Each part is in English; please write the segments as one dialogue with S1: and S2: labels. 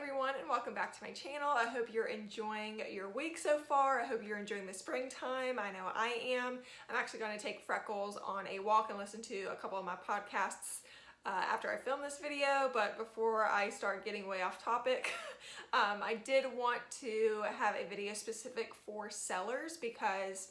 S1: everyone, and welcome back to my channel. I hope you're enjoying your week so far. I hope you're enjoying the springtime. I know I am. I'm actually going to take Freckles on a walk and listen to a couple of my podcasts after I film this video, but before I start getting way off topic, I did want to have a video specific for sellers because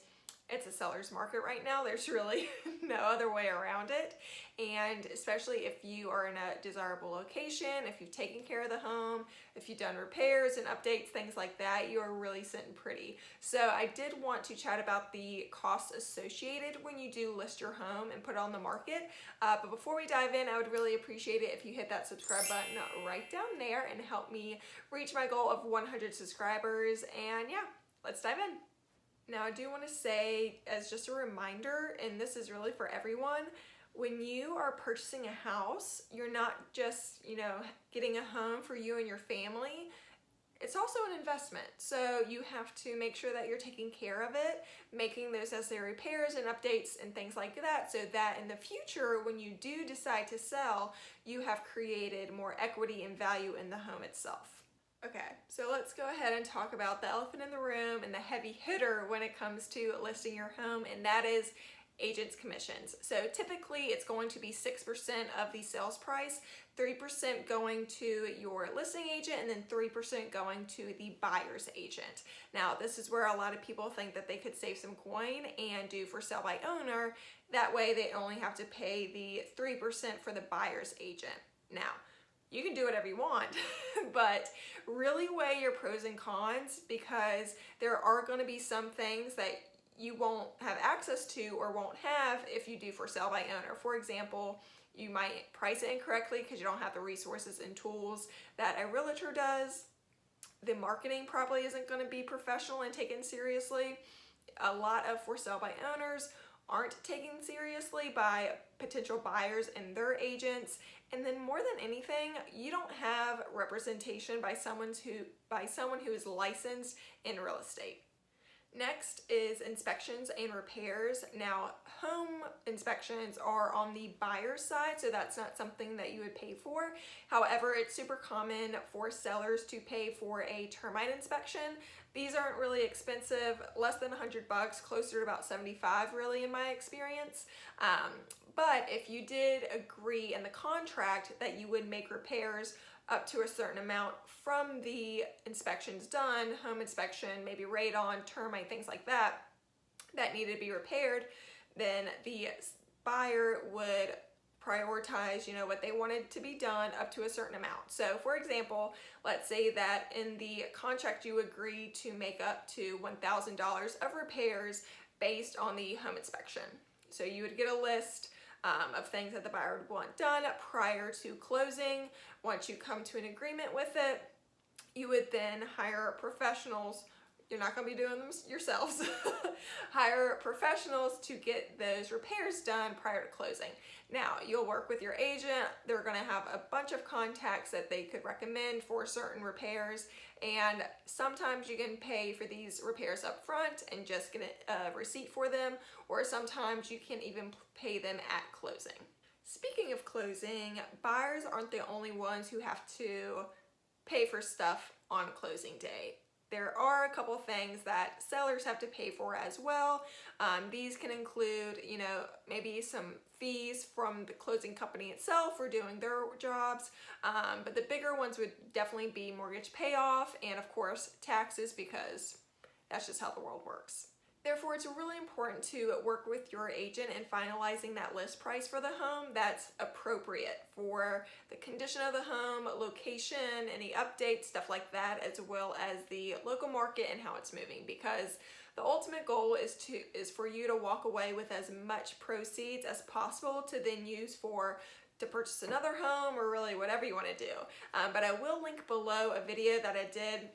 S1: it's a seller's market right now. There's really no other way around it. And especially if you are in a desirable location, if you've taken care of the home, if you've done repairs and updates, things like that, you are really sitting pretty. So I did want to chat about the costs associated when you do list your home and put it on the market. But before we dive in, I would really appreciate it if you hit that subscribe button right down there and help me reach my goal of 100 subscribers. And yeah, let's dive in. Now, I do want to say, as just a reminder, and this is really for everyone, when you are purchasing a house, you're not just, getting a home for you and your family. It's also an investment. So you have to make sure that you're taking care of it, making those necessary repairs and updates and things like that, so that in the future, when you do decide to sell, you have created more equity and value in the home itself. Okay, so let's go ahead and talk about the elephant in the room and the heavy hitter when it comes to listing your home, and that is agents' commissions. So typically it's going to be 6% of the sales price, 3% going to your listing agent, and then 3% going to the buyer's agent. Now, this is where a lot of people think that they could save some coin and do for sale by owner. That way they only have to pay the 3% for the buyer's agent. Now, you can do whatever you want, but really weigh your pros and cons, because there are going to be some things that you won't have access to or won't have if you do for sale by owner. For example, you might price it incorrectly because you don't have the resources and tools that a realtor does. The marketing probably isn't going to be professional and taken seriously. A lot of for sale by owners aren't taken seriously by potential buyers and their agents. And then more than anything, you don't have representation by someone who is licensed in real estate. Next is inspections and repairs. Now, home inspections are on the buyer's side, so that's not something that you would pay for. However, it's super common for sellers to pay for a termite inspection. These aren't really expensive, less than $100, closer to about 75 really in my experience. But if you did agree in the contract that you would make repairs up to a certain amount from the inspections done, home inspection, maybe radon, termite, things like that, that needed to be repaired, then the buyer would prioritize, what they wanted to be done up to a certain amount. So for example, let's say that in the contract you agree to make up to $1,000 of repairs based on the home inspection. So you would get a list of things that the buyer would want done prior to closing. Once you come to an agreement with it, you would then hire professionals. You're not going to be doing them yourselves. Hire professionals to get those repairs done prior to closing. Now, you'll work with your agent. They're going to have a bunch of contacts that they could recommend for certain repairs, and sometimes you can pay for these repairs up front and just get a receipt for them, or sometimes you can even pay them at closing. Speaking of closing, buyers aren't the only ones who have to pay for stuff on closing day. There are a couple things that sellers have to pay for as well. These can include, maybe some fees from the closing company itself for doing their jobs. But the bigger ones would definitely be mortgage payoff and, of course, taxes, because that's just how the world works. Therefore, it's really important to work with your agent in finalizing that list price for the home that's appropriate for the condition of the home, location, any updates, stuff like that, as well as the local market and how it's moving, because the ultimate goal is for you to walk away with as much proceeds as possible to then use to purchase another home, or really whatever you want to do. But I will link below a video that I did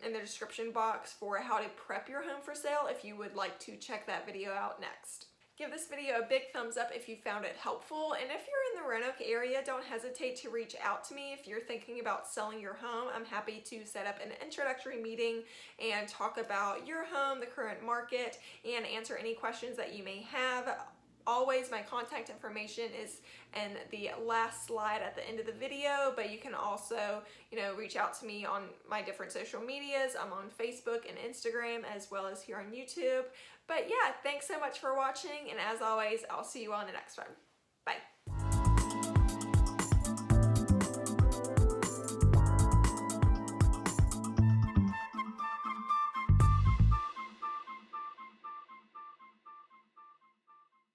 S1: in the description box for how to prep your home for sale if you would like to check that video out next. Give this video a big thumbs up if you found it helpful, and if you're in the Roanoke area, don't hesitate to reach out to me if you're thinking about selling your home. I'm happy to set up an introductory meeting and talk about your home, the current market, and answer any questions that you may have. always, my contact information is in the last slide at the end of the video, but you can also, reach out to me on my different social medias. I'm on Facebook and Instagram as well as here on YouTube. But yeah, thanks so much for watching, and as always, I'll see you on the next one. Bye.